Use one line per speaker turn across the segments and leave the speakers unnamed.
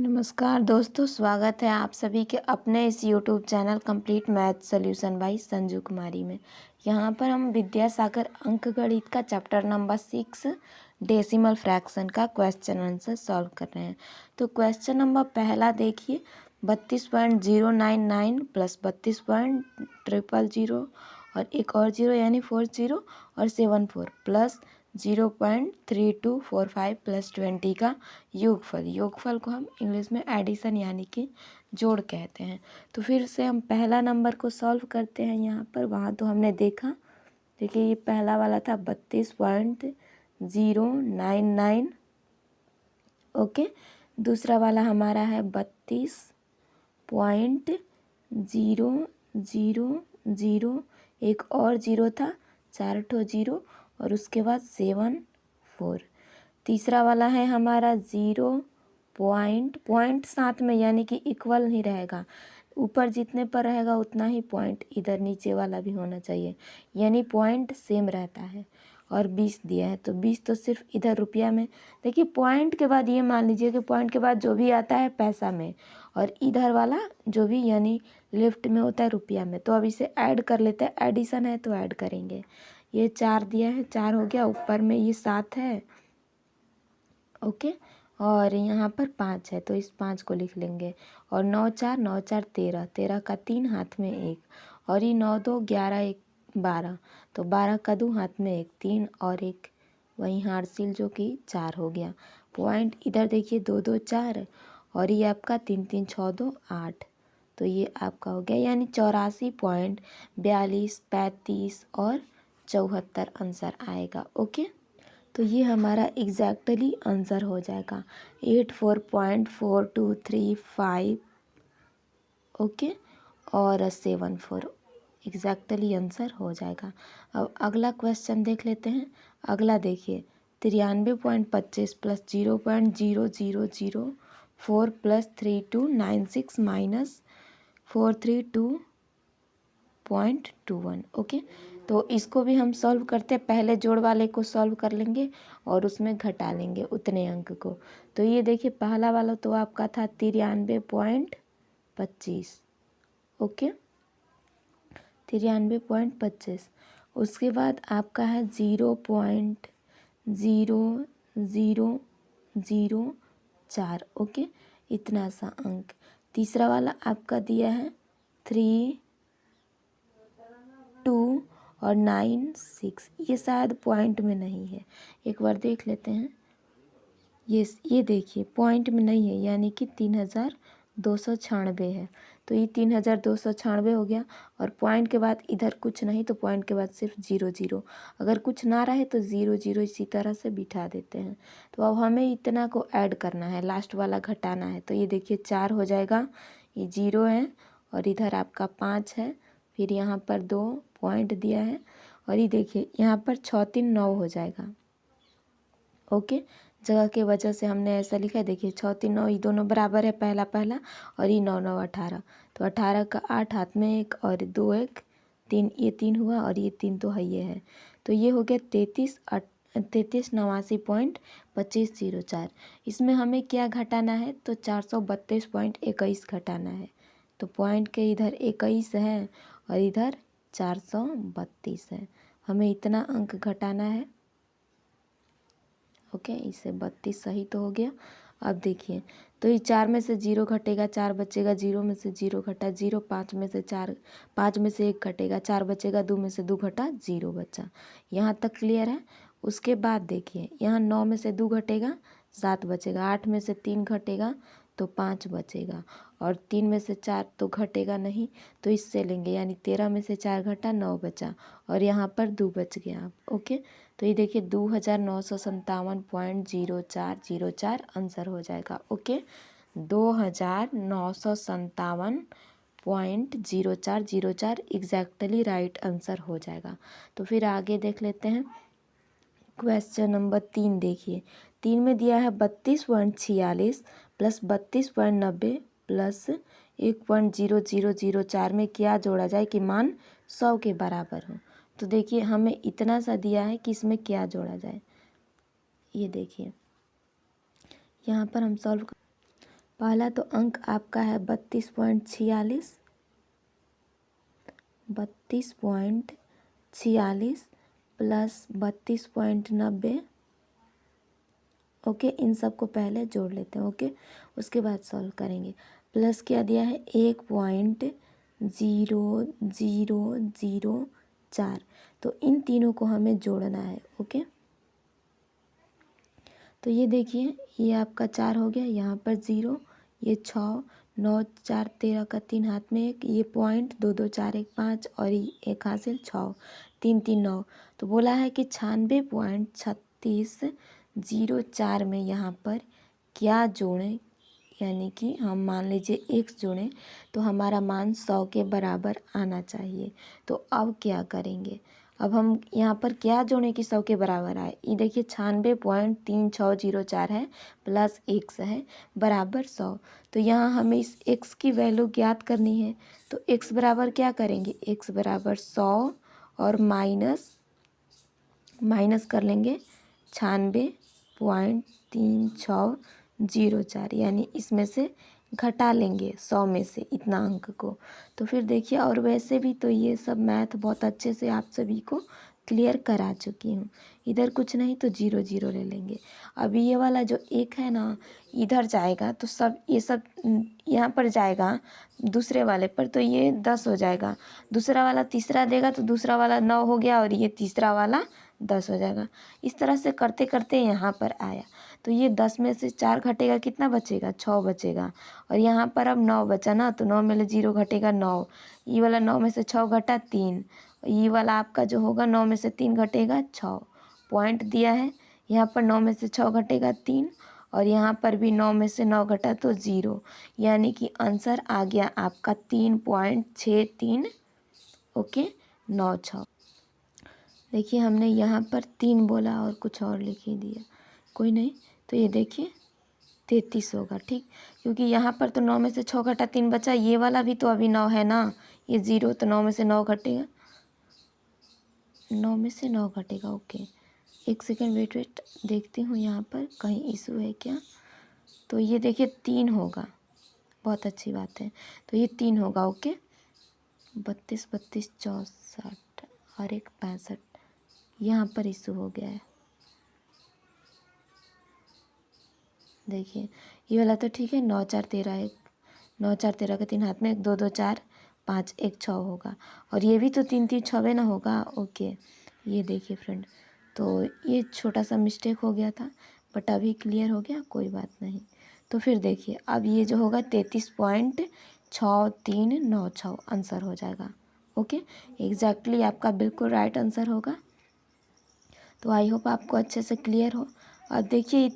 नमस्कार दोस्तों, स्वागत है आप सभी के अपने इस YouTube channel complete math solution by Sanju Kumari में। यहाँ पर हम विद्यासागर अंकगणित का चैप्टर नंबर 6 डेसिमल फ्रैक्शन का क्वेश्चन आंसर सॉल्व कर रहे हैं। तो क्वेश्चन नंबर पहला देखिए, 32.099 प्लस 32.000 और एक और जीरो यानी 40 और 74 प्लस 0.3245 प्लस 20 का योगफल को हम इंग्लिश में एडिशन यानी कि जोड़ कहते हैं। तो फिर से हम पहला नंबर को सॉल्व करते हैं। यहाँ पर वहाँ तो हमने देखा, देखिए ये पहला वाला था 32.099। ओके, दूसरा वाला हमारा है 32.000, एक और जीरो था, 4 जीरो और उसके बाद 74। तीसरा वाला है हमारा 0 साथ में यानी कि इक्वल नहीं रहेगा, ऊपर जितने पर रहेगा उतना ही पॉइंट इधर नीचे वाला भी होना चाहिए, यानी पॉइंट सेम रहता है। और 20 दिया है, तो 20 तो सिर्फ इधर रुपया में। देखिए पॉइंट के बाद ये मान लीजिए कि पॉइंट के बाद जो भी आता है पैसा में, और इधर वाला जो भी यानी लेफ्ट में होता है रुपया में। तो अब इसे ऐड कर लेते हैं, एडिशन है तो ऐड करेंगे। ये 4 दिया है, 4 हो गया, ऊपर में ये 7 है। ओके, और यहाँ पर 5 है तो इस 5 को लिख लेंगे। और 9 4 9 4 13, 13 का 3 हाथ में 1, और ये 9 2 11 1 12, तो 12 का 2 हाथ में 1 3 और 1 वहीं हारसिल जो कि 4 हो गया। पॉइंट इधर देखिए 2 2 4 और ये आपका 3 3 6 2 8, तो ये आपका हो गया यानी 84.42 35 और 74 आंसर आएगा। ओके, तो ये हमारा एग्जैक्टली आंसर हो जाएगा 84.4235। ओके, और 74 एग्जैक्टली आंसर हो जाएगा। अब अगला क्वेश्चन देख लेते हैं। अगला देखिए, 93.25 प्लस 0.0004 प्लस 3296 माइनस 432.21। ओके, तो इसको भी हम सॉल्व करते हैं। पहले जोड़ वाले को सॉल्व कर लेंगे और उसमें घटा लेंगे उतने अंक को। तो ये देखिए पहला वाला तो आपका था 93.25। ओके, 93.25। उसके बाद आपका है 0.0004। ओके, इतना सा अंक। तीसरा वाला आपका दिया है 3 2 और 9 6, ये शायद पॉइंट में नहीं है, एक बार देख लेते हैं। ये देखिए पॉइंट में नहीं है, यानी कि 3296 है। तो ये 3296 हो गया। और पॉइंट के बाद इधर कुछ नहीं, तो पॉइंट के बाद सिर्फ 0 0। अगर कुछ ना रहे तो 0 0 इसी तरह से बिठा देते हैं। तो अब हमें इतना को ऐड करना है, लास्ट वाला घटाना है। तो ये देखिए 4 हो जाएगा, ये 0 है और इधर आपका 5 है, फिर यहाँ पर 2 पॉइंट दिया है, और ये देखिए यहाँ पर 6 3 9 हो जाएगा। ओके, जगह के वजह से हमने ऐसा लिखा है। देखिए 6 3 9 ये दोनों बराबर है, पहला पहला, और ये 9 9 18, तो 18 का 8 हाथ में 1 और 2 1 3, ये 3 हुआ और ये 3 तो है ये है। तो ये हो गया 3389.2504। इसमें हमें क्या घटाना है, तो 432.21 घटाना है। तो पॉइंट के इधर 21 है और इधर 432 है, हमें इतना अंक घटाना है। ओके, इससे 32 सही तो हो गया। अब देखिए, तो ये 4 में से 0 घटेगा, 4 बचेगा, 0 में से 0 घटा 0, 5 में से 4, 5 में से 1 घटेगा, 4 बचेगा, 2 में से 2 घटा 0 बचा। यहाँ तक क्लियर है। उसके बाद देखिए यहाँ 9 में से 2 घटेगा, 7 बचेगा, 8 में से 3 घटेगा तो 5 बचेगा, और 3 में से 4 तो घटेगा नहीं, तो इससे लेंगे, यानी 13 में से 4 घटा 9 बचा, और यहाँ पर 2 बच गया। ओके, तो ये देखिए 2957.0404 आंसर हो जाएगा। ओके, 2957.0404 एग्जैक्टली राइट आंसर हो जाएगा। तो फिर आगे देख लेते हैं। क्वेश्चन नंबर 3 देखिए, 3 में दिया है 32.46 प्लस 32.90 प्लस 1.0004 में क्या जोड़ा जाए कि मान 100 के बराबर हो। तो देखिए हमें इतना सा दिया है कि इसमें क्या जोड़ा जाए। ये देखिए यहाँ पर हम सॉल्व पहला तो अंक आपका है 32.46, 32.46 प्लस 32.90। ओके, इन सब को पहले जोड़ लेते हैं। ओके, उसके बाद सॉल्व करेंगे। प्लस क्या दिया है 1.0004, तो इन तीनों को हमें जोड़ना है। ओके, तो ये देखिए, ये आपका 4 हो गया, यहाँ पर 0, ये 6, 9 4 13 का 3 हाथ में 1, ये पॉइंट 2 2 4 1 5 और ये 1 हासिल 6 3 3 9। तो बोला है कि 96.3604 में यहाँ पर क्या जोड़ें, यानी कि हम मान लीजिए x जोड़ें तो हमारा मान 100 के बराबर आना चाहिए। तो अब क्या करेंगे, अब हम यहाँ पर क्या जोड़ें कि 100 के बराबर आए। ये देखिए 96.3604 है प्लस x है बराबर 100। तो यहाँ हमें इस x की वैल्यू ज्ञात करनी है। तो x बराबर क्या करेंगे, x बराबर 100 और माइनस कर लेंगे 96.3604, यानी इसमें से घटा लेंगे 100 में से इतना अंक को। तो फिर देखिए, और वैसे भी तो ये सब मैथ बहुत अच्छे से आप सभी को क्लियर करा चुकी हूँ। इधर कुछ नहीं तो 0 0 ले लेंगे। अभी ये वाला जो 1 है ना, इधर जाएगा तो सब ये सब यहाँ पर जाएगा दूसरे वाले पर, तो ये 10 हो जाएगा। दूसरा वाला तीसरा देगा तो दूसरा वाला 9 हो गया और ये तीसरा वाला 10 हो जाएगा। इस तरह से करते करते यहाँ पर आया। तो ये 10 में से 4 घटेगा, कितना बचेगा, 6 बचेगा। और यहाँ पर अब 9 बचा ना, तो 9 में से 0 घटेगा 9, ये वाला 9 में से 6 घटा 3, ये वाला आपका जो होगा 9 में से 3 घटेगा 6। पॉइंट दिया है, यहाँ पर 9 में से 6 घटेगा 3 और यहाँ पर भी 9 में से 9 घटा तो 0, यानी कि आंसर आ गया आपका 3.63। ओके, 96। देखिए हमने यहाँ पर 3 बोला और कुछ और लिख ही दिया, कोई नहीं। तो ये देखिए 33 होगा, ठीक, क्योंकि यहाँ पर तो 9 में से 6 घटा 3 बचा, ये वाला भी तो अभी 9 है ना, ये 0, तो 9 में से 9 घटेगा, 9 में से 9 घटेगा। ओके, एक सेकेंड वेट देखती हूँ यहाँ पर कहीं इशू है क्या। तो ये देखिए 3 होगा, बहुत अच्छी बात है। तो ये 3 होगा। ओके, 32 32 64 और 1 65, यहाँ पर इशू हो गया है। देखिए ये वाला तो ठीक है, 9 4 13 1, 9 4 13 का 3 हाथ में 1 2 2 4 5 1 6 होगा, और ये भी तो 3 3 6 ना होगा। ओके, ये देखिए फ्रेंड, तो ये छोटा सा मिस्टेक हो गया था, बट अभी क्लियर हो गया, कोई बात नहीं। तो फिर देखिए अब ये जो होगा 33.6396 आंसर हो जाएगा। ओके, एग्जैक्टली आपका बिल्कुल राइट आंसर होगा। तो आई होप आपको अच्छे से क्लियर हो। अब देखिए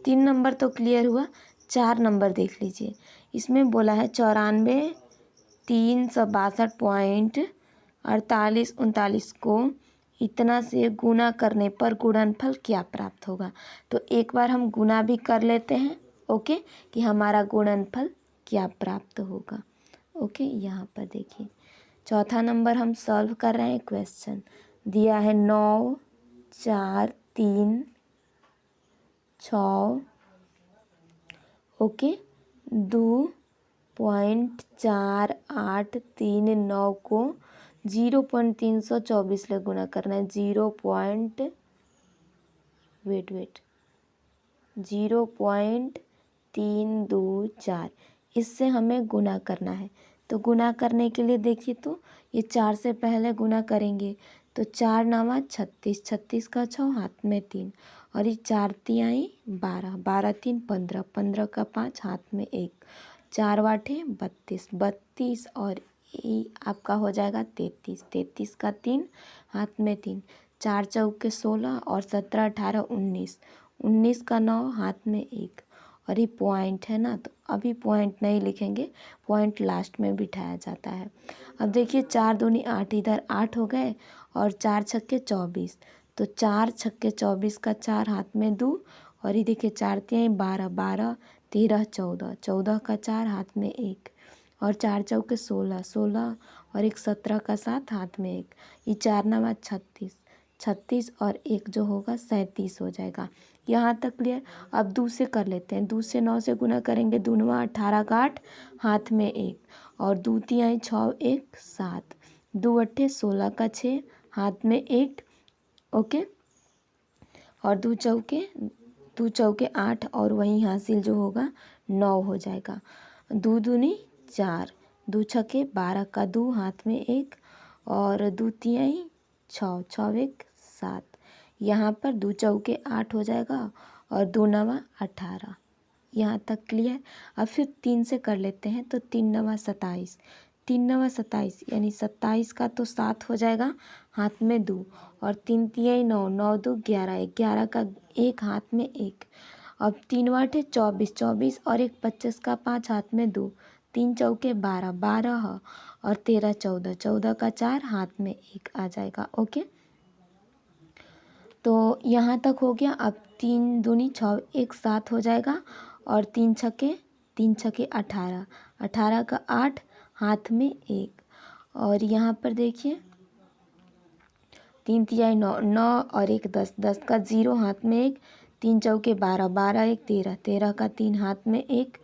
3 नंबर तो क्लियर हुआ, 4 नंबर देख लीजिए। इसमें बोला है 94,362.4839 को इतना से गुना करने पर गुणनफल क्या प्राप्त होगा। तो एक बार हम गुना भी कर लेते हैं, ओके, कि हमारा गुणनफल क्या प्राप्त होगा। ओके, यहाँ पर देखिए चौथा नंबर हम सॉल्व कर रहे हैं। क्वेश्चन दिया है 9 4 3 6, ओके, 2.4839 को 0.324 ले गुना करना है। 0.324, इससे हमें गुना करना है। तो गुना करने के लिए देखिए, तो ये 4 से पहले गुना करेंगे तो 4 9 36, 36 का 6 हाथ में 3, और ये 4 तिहाई 12, 12 3 15, 15 का 5 हाथ में 1, 4 8 32, 32 और ये आपका हो जाएगा 33, 33 का 3 हाथ में 3, 4 चौके 16 और 17 18 19, 19 का 9 हाथ में 1, और ये पॉइंट है ना, तो अभी पॉइंट नहीं लिखेंगे, पॉइंट लास्ट में बिठाया जाता है। अब देखिए 4 दूनी 8, इधर 8 हो गए और 4 छक्के 24, तो 4 छक्के 24 का 4 हाथ में 2, और ये देखिए 4 तिहाई 12, 12 13 14, 14 का 4 हाथ में 1, और 4 चौके 16, 16 और 1 17 का 7 हाथ में 1, ये 4 9 36, 36 और 1 जो होगा 37 हो जाएगा। यहाँ तक क्लियर। अब 2 से कर लेते हैं, 2 से 9 से गुना करेंगे, 2 9 18 का 8, हाथ में 1, और 2 3 6 1 7, 2 8 16 का 6, हाथ में 1, ओके। और 2 चौके 8, और वहीं हासिल जो होगा 9 हो जाएगा। 2 दूनी 4, 2 छक्के 12 का 2, हाथ में 1, और 2 तिहाई 6, 6 1 7, यहाँ पर 2 चौके 8 हो जाएगा, और 2 नवा 18, यहाँ तक क्लियर। अब फिर 3 से कर लेते हैं, तो 3 नवा 27, 3 नवा 27, यानी 27 का तो 7 हो जाएगा, हाथ में 2, और 3 तिहाई 9, 9 2 11, 11 का 1, हाथ में 1। अब 3 8 24, 24 और 1 25 का 5, हाथ में 2, 3 चौके 12, 12, और 13 14, 14 का 4, हाथ में 1 आ जाएगा, ओके। तो यहाँ तक हो गया। अब 3 दूनी 6, 1 7 हो जाएगा, और 3 छक्के 18, 18 का 8, हाथ में 1, और यहाँ पर देखिए 3 तिहाई 9, 9 और 1 10, 10 का 0, हाथ में 1, 3 चौके 12, 12 1 13, 13 का 3, हाथ में 1,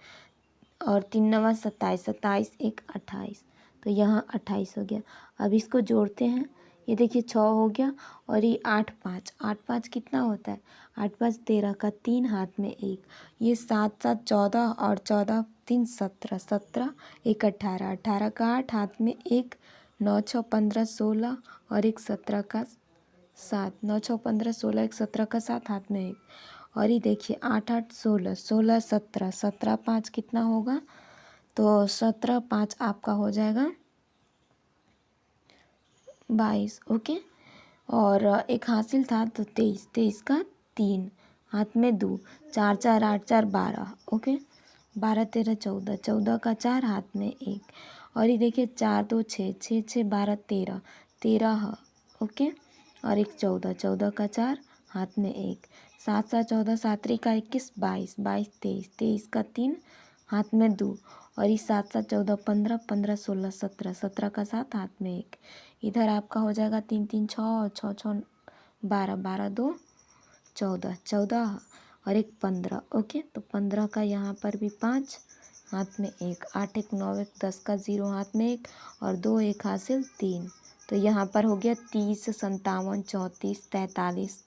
और 3 नवा 27, 27 1 28, तो यहाँ 28 हो गया। अब इसको जोड़ते हैं, ये देखिए 6 हो गया, और ये 8 5, 8 5 कितना होता है, 8 5 13 का 3, हाथ में 1, ये 7 7 14, और 14 3 17, 17 1 18, 18 का 8, हाथ में 1, 9 6 15 16, और 1 17 का 7, 9 6 15 16 1 17 का 7, हाथ में 1, और ये देखिए 8 8 16, 16 17, 17 5 कितना होगा, तो 17 5 आपका हो जाएगा 22, ओके। और एक हासिल था तो 23, 23 का 3, हाथ में 2, 4 4 8 4 12, ओके। 12 13 14, 14 का 4, हाथ में 1, और ये देखिए 4 2 6, 6 6 12 13, 13, ओके। और 1 14, 14 का 4, हाथ में 1, 7 7 14, 7 का 21, 22 22 23, 23 का 3, हाथ में 2, और ये 7 7 14 15, 15 16 17, 17 का 7, हाथ में 1। इधर आपका हो जाएगा 3 3 6, और 6 6 12, 12 2 14, 14 और 1 15, ओके। तो 15 का यहाँ पर भी 5, हाथ में 1, 8 1 9 1 10 का 0, हाथ में 1, और 2 1 हासिल 3, तो यहाँ पर हो गया 30 57 34 43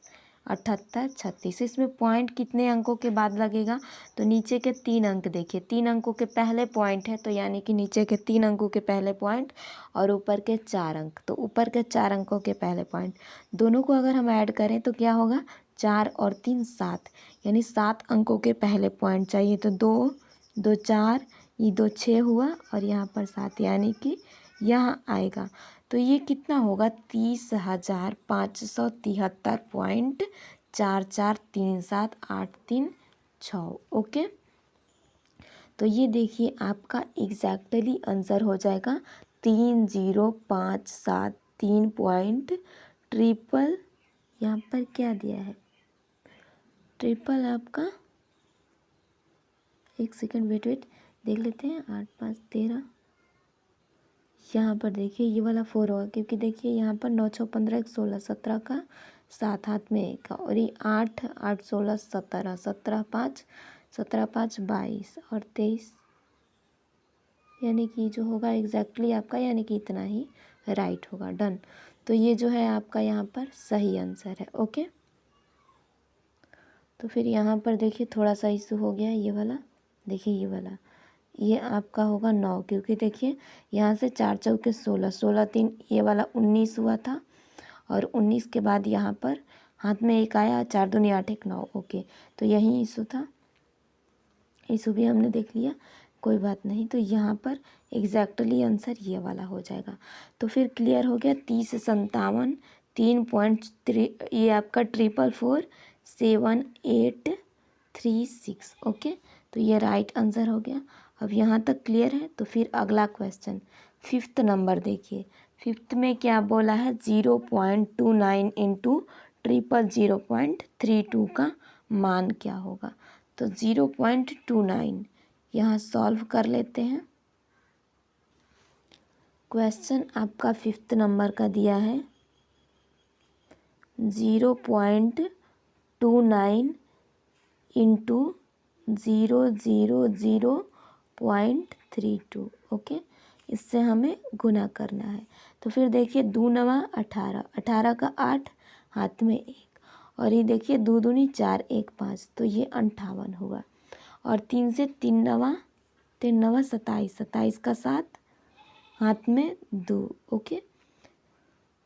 78 36। इसमें पॉइंट कितने अंकों के बाद लगेगा, तो नीचे के 3 अंक देखिए, 3 अंकों के पहले पॉइंट है, तो यानी कि नीचे के 3 अंकों के पहले पॉइंट, और ऊपर के 4 अंक, तो ऊपर के 4 अंकों के पहले पॉइंट, दोनों को अगर हम ऐड करें तो क्या होगा, 4 और 3 7, यानी 7 अंकों के पहले पॉइंट चाहिए, तो 2 2 4, ये 2 6 हुआ, और यहाँ पर 7, यानी कि यहाँ आएगा। तो ये कितना होगा, 30,573.443783 ओके। तो ये देखिए आपका एग्जैक्टली आंसर हो जाएगा 30,573 यहाँ पर क्या दिया है, ट्रिपल आपका, एक सेकंड वेट देख लेते हैं, 8 5 13, यहाँ पर देखिए ये वाला 4 होगा, क्योंकि देखिए यहाँ पर 9 6 15 1 16, 17 का 7, हाथ में 1 का, और ये 8 8 16 17, 17 5 17 5 22, और 23, यानी कि जो होगा एग्जैक्टली आपका, यानी कि इतना ही राइट होगा, डन। तो ये जो है आपका यहाँ पर सही आंसर है, ओके। तो फिर यहाँ पर देखिए थोड़ा सा इशू हो गया, ये वाला देखिए, ये वाला ये आपका होगा 9, क्योंकि देखिए यहाँ से 4 चौके 16, 16 3, ये वाला 19 हुआ था, और 19 के बाद यहाँ पर हाथ में 1 आया, 4 दूनी 8 1 9, ओके। तो यही इशू था, इशू भी हमने देख लिया, कोई बात नहीं। तो यहाँ पर एग्जैक्टली आंसर ये वाला हो जाएगा। तो फिर क्लियर हो गया, 30 57 3.3, ये आपका 4447836, ओके। तो ये राइट आंसर हो गया। अब यहाँ तक क्लियर है। तो फिर अगला क्वेश्चन 5th नंबर देखिए, 5th में क्या बोला है, 0.29 इंटू 0.32 का मान क्या होगा। तो 0.29 यहाँ सॉल्व कर लेते हैं। क्वेश्चन आपका 5th नंबर का दिया है 0.29 इंटू 000.32। ओके, इससे हमें गुना करना है। तो फिर देखिए 2 नवा 18, 18 का 8 हाथ में 1, और ये देखिए 2 दूनी 4 1 5, तो ये 58 होगा। और 3 से 3 नवा 27, 27 का 7 हाथ में 2। ओके,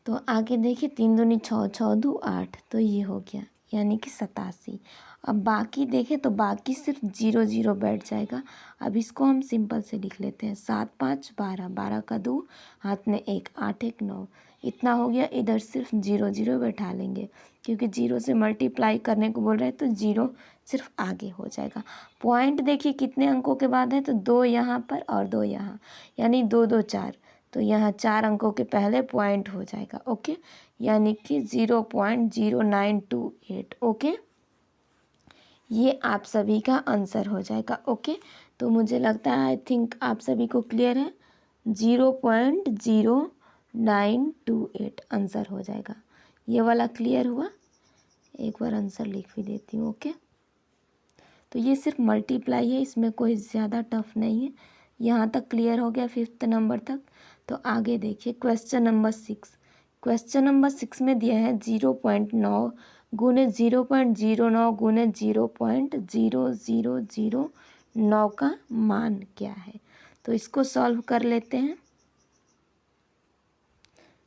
तो आगे देखिए 3 दूनी 6, 6 2 8, तो ये हो गया यानी कि 87। अब बाकी देखें तो बाकी सिर्फ 0 0 बैठ जाएगा। अब इसको हम सिंपल से लिख लेते हैं, 7 5 12, 12 का 2 हाथ में 1, 8 1 9, इतना हो गया। इधर सिर्फ 0 0 बैठा लेंगे क्योंकि 0 से मल्टीप्लाई करने को बोल रहे हैं, तो 0 सिर्फ आगे हो जाएगा। पॉइंट देखिए कितने अंकों के बाद है, तो 2 यहाँ पर और 2 यहाँ, यानी 2 2 4, तो यहाँ 4 अंकों के पहले पॉइंट हो जाएगा। ओके, यानी कि 0.0928। ओके, ये आप सभी का आंसर हो जाएगा। ओके, तो मुझे लगता है आई थिंक आप सभी को क्लियर है, 0.0928 आंसर हो जाएगा। ये वाला क्लियर हुआ? एक बार आंसर लिख भी देती हूँ। ओके, तो ये सिर्फ मल्टीप्लाई है, इसमें कोई ज़्यादा टफ नहीं है। यहाँ तक क्लियर हो गया 5th नंबर तक। तो आगे देखिए क्वेश्चन नंबर 6। क्वेश्चन नंबर 6 में दिया है 0.9 गुने 0.09 गुने 0.0009 का मान क्या है। तो इसको सॉल्व कर लेते हैं।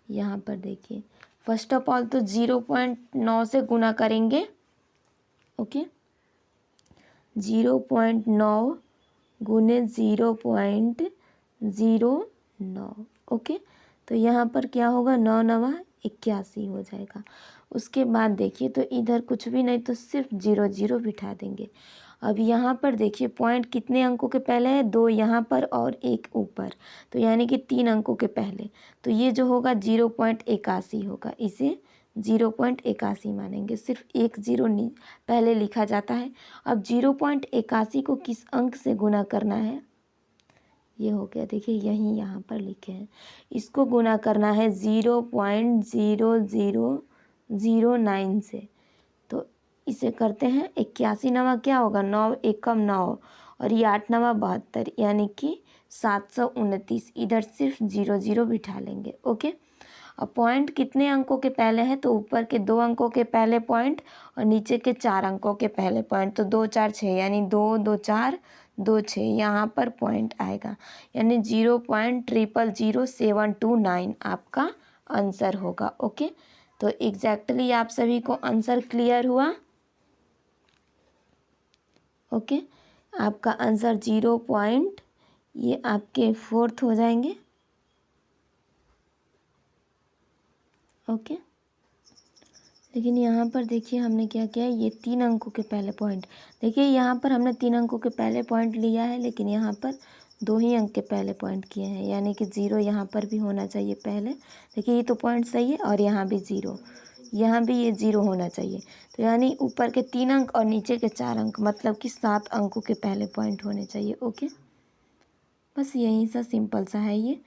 यहाँ पर देखिए फर्स्ट ऑफ ऑल तो 0.9 से गुना करेंगे। ओके, 0.9 गुने 0.09। ओके, तो यहाँ पर क्या होगा, 9 9 81 हो जाएगा। उसके बाद देखिए तो इधर कुछ भी नहीं, तो सिर्फ 0 0 बिठा देंगे। अब यहाँ पर देखिए पॉइंट कितने अंकों के पहले है, 2 यहाँ पर और 1 ऊपर, तो यानी कि 3 अंकों के पहले। तो ये जो होगा 0.81 होगा, इसे 0.81 मानेंगे। सिर्फ 1 0 पहले लिखा जाता है। अब 0.81 को किस अंक से गुना करना है, ये हो गया। देखिए यहीं यहाँ पर लिखे हैं, इसको गुना करना है 0.0009 से। तो इसे करते हैं 81 नवा क्या होगा, 9 एकम 9, और ये 8 नवा 72, यानी कि 729। इधर सिर्फ 0 0 बिठा लेंगे। ओके, अब पॉइंट कितने अंकों के पहले है, तो ऊपर के 2 अंकों के पहले पॉइंट और नीचे के 4 अंकों के पहले पॉइंट, तो 2 4 6, यानी 2 2 4 2 6, यहाँ पर पॉइंट आएगा, यानी 0.000729 आपका आंसर होगा। ओके, तो एग्जैक्टली आप सभी को आंसर क्लियर हुआ। ओके, आपका आंसर 0 पॉइंट, ये आपके 4th हो जाएंगे। ओके, लेकिन यहाँ पर देखिए हमने क्या किया है, ये 3 अंकों के पहले पॉइंट, देखिए यहाँ पर हमने 3 अंकों के पहले पॉइंट लिया है, लेकिन यहाँ पर 2 ही अंक के पहले पॉइंट किए हैं, यानी कि 0 यहाँ पर भी होना चाहिए पहले। देखिए ये तो पॉइंट सही है, और यहाँ भी 0, यहाँ भी ये 0 होना चाहिए। तो यानी ऊपर के 3 अंक और नीचे के 4 अंक, मतलब कि 7 अंकों के पहले पॉइंट होने चाहिए। ओके, बस यही सा सिंपल सा है, ये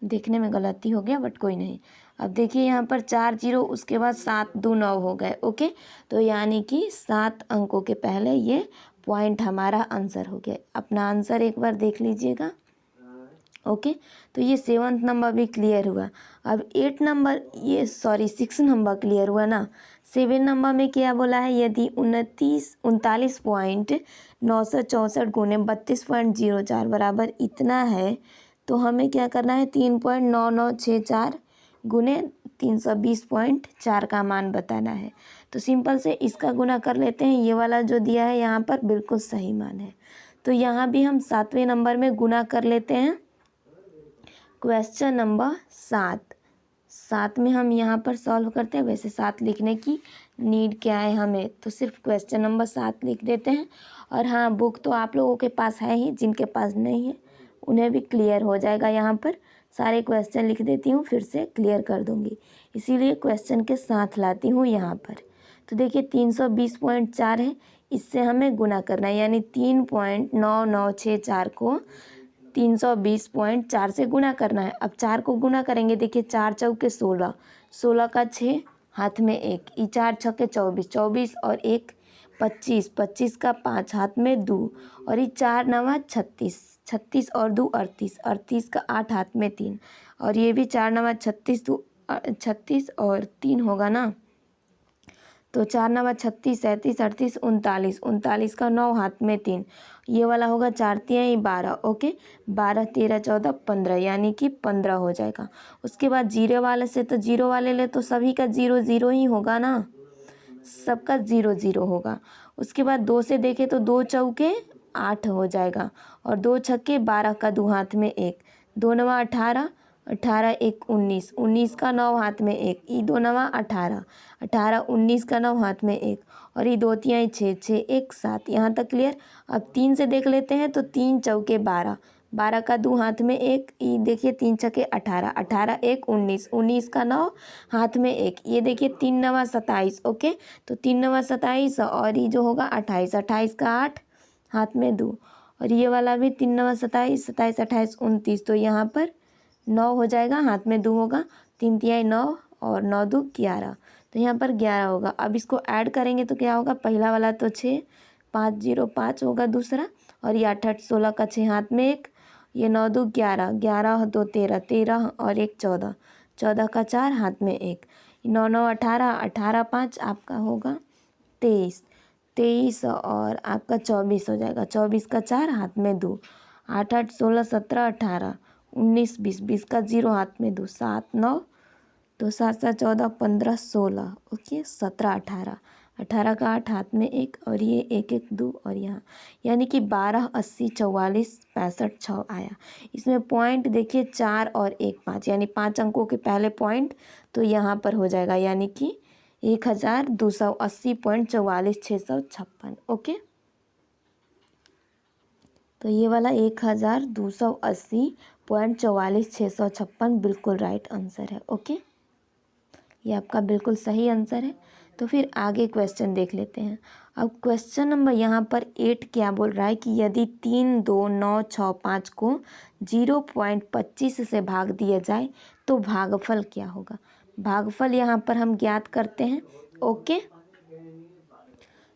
देखने में गलती हो गया बट कोई नहीं। अब देखिए यहाँ पर 4 0, उसके बाद 7 2 9 हो गए। ओके, तो यानी कि 7 अंकों के पहले ये पॉइंट हमारा आंसर हो गया। अपना आंसर एक बार देख लीजिएगा। ओके, तो ये 7th नंबर भी क्लियर हुआ। अब 8 नंबर, ये 6 नंबर क्लियर हुआ ना। 7 नंबर में क्या बोला है, यदि 39.964 गुने 32.04 बराबर इतना है, तो हमें क्या करना है, 3.9964 गुने 320.4 का मान बताना है। तो सिंपल से इसका गुना कर लेते हैं। ये वाला जो दिया है यहाँ पर बिल्कुल सही मान है, तो यहाँ भी हम 7वें नंबर में गुना कर लेते हैं। क्वेश्चन नंबर 7 में हम यहाँ पर सॉल्व करते हैं। वैसे 7 लिखने की नीड क्या है हमें, तो सिर्फ क्वेश्चन नंबर 7 लिख देते हैं। और हाँ, बुक तो आप लोगों के पास है ही, जिनके पास नहीं है उन्हें भी क्लियर हो जाएगा। यहाँ पर सारे क्वेश्चन लिख देती हूँ, फिर से क्लियर कर दूँगी, इसीलिए क्वेश्चन के साथ लाती हूँ यहाँ पर। तो देखिए 320.4 है, इससे हमें गुना करना है, यानी 3.9964 को 320.4 से गुना करना है। अब 4 को गुना करेंगे, देखिए 4 चौके 16, 16 का 6 हाथ में 1, 4 छक्के 24, 24 और 1 25, 25 का 5 हाथ में 2 और ये 4 नवा 36, 36 और 2 38, 38 का 8 हाथ में 3 और ये भी 4 नवा 36, 2 36 और 3 होगा ना, तो 4 नवा 36, 37, 38, 39, 39 का 9 हाथ में 3, ये वाला होगा 4 3 12। ओके, 12 13 14 15 यानी कि 15 हो जाएगा। उसके बाद जीरो वाले से, तो जीरो वाले ले तो सभी का 0 0 ही होगा ना, सबका 0 0 होगा। उसके बाद 2 से देखें तो 2 चौके 8 हो जाएगा और 2 छक्के 12 का 2 हाथ में 1, 2 नवा 18, 18 1 19, 19 का 9 हाथ में 1, ई 2 नवा 18, 18 19 का 9 हाथ में 1 और ये 2 तिहाई 6, 6 1 7। यहाँ तक क्लियर। अब 3 से देख लेते हैं तो 3 चौके 12, 12 का 2 हाथ में 1, ये देखिए 3 छक्के 18, 18 1 19, 19 का 9 हाथ में 1, ये देखिए 3 नवा 27। ओके, तो 3 नवा 27 और ये जो होगा 28, 28 का 8 हाथ में 2 और ये वाला भी 3 नवा 27, 27 28 29, तो यहाँ पर 9 हो जाएगा, हाथ में 2 होगा, 3 तिहाई 9 और 9 2 11, तो यहाँ पर 11 होगा। अब इसको ऐड करेंगे तो क्या होगा, पहला वाला तो 6 5 0 5 होगा दूसरा और ये 8 8 16 का 6 हाथ में 1, ये 9 2 11, 11 2 13, 13 और 1 14, 14 का 4 हाथ में 1, 9 9 18, 18 5 आपका होगा 23, 23 और आपका 24 हो जाएगा, 24 का 4 हाथ में 2, 8 8 16 17 18 19 20, 20 का 0 हाथ में 2, 7 9, तो 7 7 14 15 16। ओके, 17 18, 18 का 8 हाथ में 1 और ये 1 1 2 और यहाँ यानी कि 12 80 44 65 6 आया। इसमें पॉइंट देखिए 4 और 1 5 यानी 5 अंकों के पहले पॉइंट तो यहाँ पर हो जाएगा, यानी कि 1280.44 ओके, तो ये वाला 1280.44 बिल्कुल राइट आंसर है। ओके, ये आपका बिल्कुल सही आंसर है। तो फिर आगे क्वेश्चन देख लेते हैं। अब क्वेश्चन नंबर यहाँ पर 8 क्या बोल रहा है कि यदि 3 2 9 6 5 को 0.25 से भाग दिया जाए तो भागफल क्या होगा। भागफल यहाँ पर हम ज्ञात करते हैं। ओके,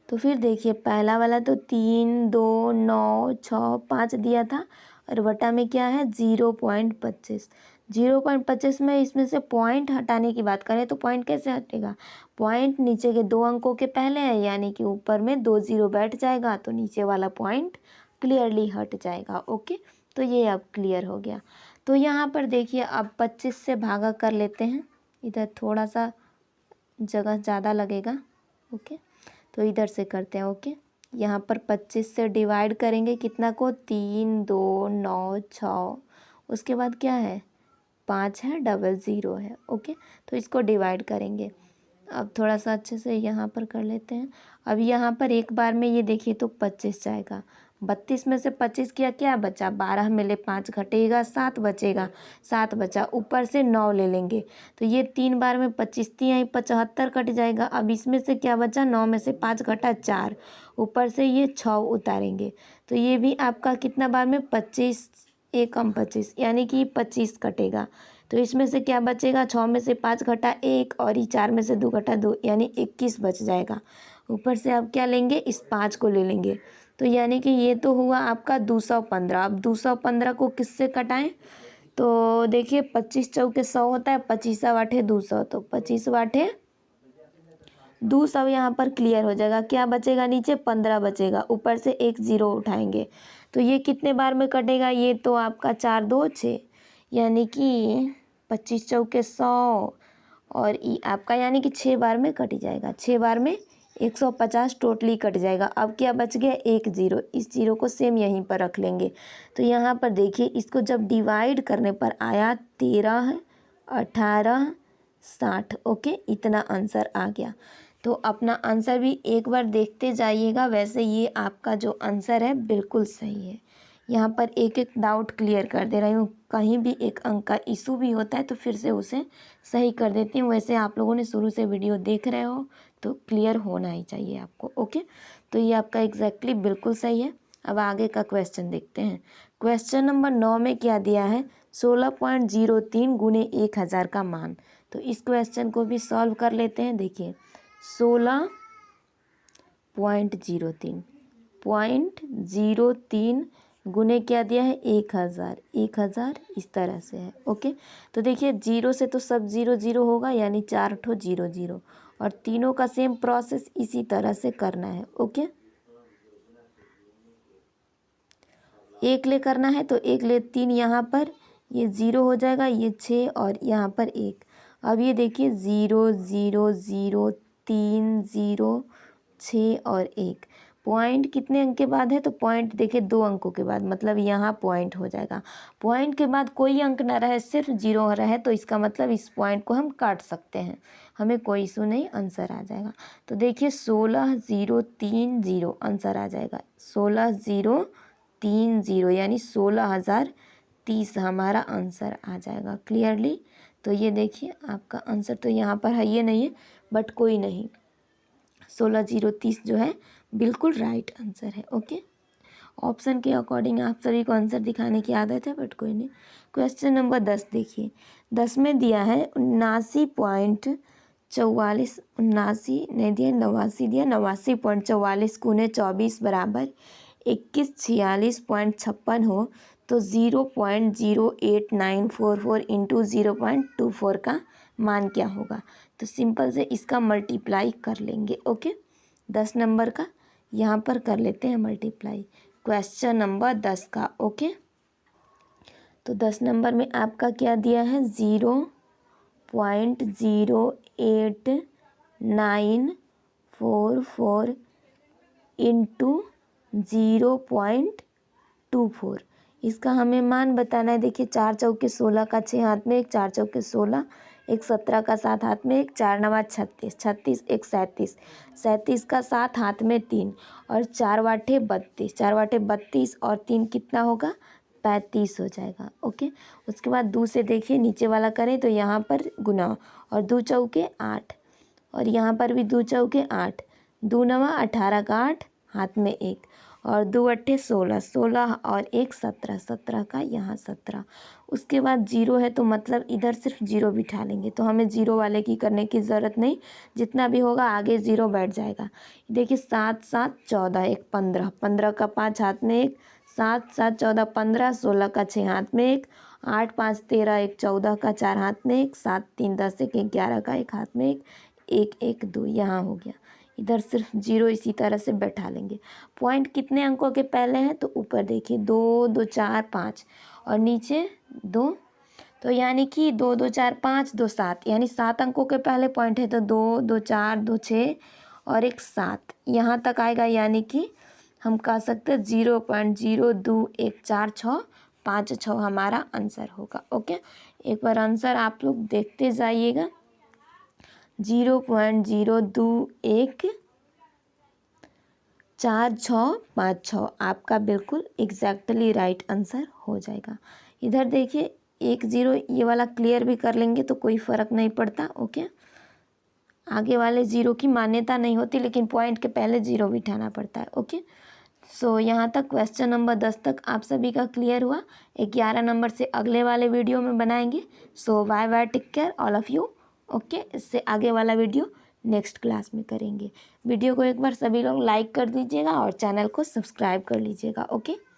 तो फिर देखिए पहला वाला तो 3 2 9 6 5 दिया था और बटा में क्या है 0.25, 0.25 में इसमें से पॉइंट हटाने की बात करें तो पॉइंट कैसे हटेगा, पॉइंट नीचे के 2 अंकों के पहले है यानी कि ऊपर में 2 0 बैठ जाएगा तो नीचे वाला पॉइंट क्लियरली हट जाएगा। ओके, तो ये अब क्लियर हो गया। तो यहाँ पर देखिए अब 25 से भागा कर लेते हैं, इधर थोड़ा सा जगह ज़्यादा लगेगा। ओके, तो इधर से करते हैं। ओके, यहाँ पर 25 से डिवाइड करेंगे कितना को, 3 2 9 6, उसके बाद क्या है 5 है, डबल 0 है। ओके, तो इसको डिवाइड करेंगे। अब थोड़ा सा अच्छे से यहाँ पर कर लेते हैं। अब यहाँ पर एक बार में ये देखिए तो 25 जाएगा, 32 में से 25 किया क्या बचा, 12 में ले 5 घटेगा 7 बचेगा, 7 बचा, ऊपर से 9 ले लेंगे तो ये 3 बार में 25 3 75 कट जाएगा। अब इसमें से क्या बचा, 9 में से 5 घटा 4, ऊपर से ये 6 उतारेंगे तो ये भी आपका कितना बार में 25 1 कम 25 यानी कि 25 कटेगा। तो इसमें से क्या बचेगा, 6 में से 5 घटा 1 और ये 4 में से 2 घटा 2 यानी 21 बच जाएगा। ऊपर से आप क्या लेंगे, इस 5 को ले लेंगे तो यानी कि ये तो हुआ आपका 215। अब 215 को किससे कटाएं, तो देखिए 25 चौके 100 होता है, 25 वाटे 200, तो 25 वाटे 200 यहाँ पर क्लियर हो जाएगा। क्या बचेगा, नीचे 15 बचेगा, ऊपर से 1 0 उठाएंगे तो ये कितने बार में कटेगा, ये तो आपका 4 2 6 यानी कि 25 चौके 100 और ई आपका यानी कि 6 बार में कट जाएगा, 6 बार में 150 टोटली कट जाएगा। अब क्या बच गया 1 0, इस 0 को सेम यहीं पर रख लेंगे। तो यहाँ पर देखिए इसको जब डिवाइड करने पर आया 13 18 60। ओके, इतना आंसर आ गया। तो अपना आंसर भी एक बार देखते जाइएगा। वैसे ये आपका जो आंसर है बिल्कुल सही है। यहाँ पर एक एक डाउट क्लियर कर दे रही हूँ, कहीं भी एक अंक का इशू भी होता है तो फिर से उसे सही कर देती हूँ। वैसे आप लोगों ने शुरू से वीडियो देख रहे हो तो क्लियर होना ही चाहिए आपको। ओके, तो ये आपका एग्जैक्टली बिल्कुल सही है। अब आगे का क्वेश्चन देखते हैं। क्वेश्चन नंबर 9 में क्या दिया है, 16.03 गुने 1000 का मान। तो इस क्वेश्चन को भी सॉल्व कर लेते हैं। देखिए 16 0.03, 0.03 गुने क्या दिया है 1000, 1000 इस तरह से है। ओके, तो देखिए जीरो से तो सब जीरो जीरो होगा, यानी 4 ठो 0 0, और तीनों का सेम प्रोसेस इसी तरह से करना है। ओके, एक ले करना है तो एक ले 3 यहाँ पर ये 0 हो जाएगा, ये 6 और यहाँ पर 1। अब ये देखिए 0 0 0 3 0 6 और 1। पॉइंट कितने अंक के बाद है, तो पॉइंट देखिए 2 अंकों के बाद, मतलब यहाँ पॉइंट हो जाएगा। पॉइंट के बाद कोई अंक ना रहे, सिर्फ 0 रहे, तो इसका मतलब इस पॉइंट को हम काट सकते हैं, हमें कोई इशू नहीं, आंसर आ जाएगा। तो देखिए 16,030 आंसर आ जाएगा, 16,030 यानी 16,030 हमारा आंसर आ जाएगा। क्लियरली, तो ये देखिए आपका आंसर तो यहाँ पर है, ये नहीं है बट कोई नहीं, 16,030 जो है बिल्कुल राइट आंसर है। ओके, ऑप्शन के अकॉर्डिंग आप सभी को आंसर दिखाने की आदत है, बट कोई नहीं। क्वेश्चन नंबर 10 देखिए, 10 में दिया है 79.44, 79 नहीं दिया, 89 दिया, 89.44 गुने 24 बराबर 2146.56 हो तो 0.08944 इंटू 0.24 का मान क्या होगा। तो सिंपल से इसका मल्टीप्लाई कर लेंगे। ओके, 10 नंबर का यहाँ पर कर लेते हैं मल्टीप्लाई, क्वेश्चन नंबर 10 का। ओके, तो 10 नंबर में आपका क्या दिया है 0.08944 इंटू 0.24, इसका हमें मान बताना है। देखिए 4 चौके 16 का 6 हाथ में एक, 4 चौके 16, एक 17 का 7 हाथ में एक, 4 नवा 36, 36 एक 37, 37 का 7 हाथ में 3 और 4 वाटे 32, 4 वाटे 32 और 3 कितना होगा 35 हो जाएगा। ओके, उसके बाद 2 से देखिए नीचे वाला करें तो यहाँ पर गुना, और 2 चौके 8 और यहाँ पर भी 2 चौके 8, 2 नवा 18 का 8 हाथ में एक, और 2 अट्ठे 16, 16 और 1 17, 17 का यहाँ 17। उसके बाद 0 है तो मतलब इधर सिर्फ 0 बिठा लेंगे, तो हमें 0 वाले की करने की ज़रूरत नहीं, जितना भी होगा आगे 0 बैठ जाएगा। देखिए 7 7 14 1 15, 15 का 5 हाथ में एक, 7 7 14 15, 16 का 6 हाथ में एक, 8 5 13 1 14 का 4 हाथ में एक, 7 3 10 1 11 का 1 हाथ में एक, 1 1 2 यहाँ हो गया। इधर सिर्फ 0 इसी तरह से बैठा लेंगे। पॉइंट कितने अंकों के पहले हैं, तो ऊपर देखिए 2 2 4 5 और नीचे 2, तो यानी कि 2 2 4 5 2 7, यानी 7 अंकों के पहले पॉइंट है, तो 2 2 4 2 6 और एक 7 यहाँ तक आएगा, यानी कि हम कह सकते हैं 0.0214656 हमारा आंसर होगा। ओके, एक बार आंसर आप लोग देखते जाइएगा, 0.0214656 आपका बिल्कुल एग्जैक्टली राइट आंसर हो जाएगा। इधर देखिए 1 0 ये वाला क्लियर भी कर लेंगे तो कोई फ़र्क नहीं पड़ता। ओके, आगे वाले 0 की मान्यता नहीं होती, लेकिन पॉइंट के पहले 0 बिठाना पड़ता है। ओके, सो यहाँ तक क्वेश्चन नंबर 10 तक आप सभी का क्लियर हुआ। 11 नंबर से अगले वाले वीडियो में बनाएंगे। So bye bye, take care all of you. Okay, इससे आगे वाला वीडियो नेक्स्ट क्लास में करेंगे। वीडियो को एक बार सभी लोग लाइक कर दीजिएगा और चैनल को सब्सक्राइब कर लीजिएगा। ओके।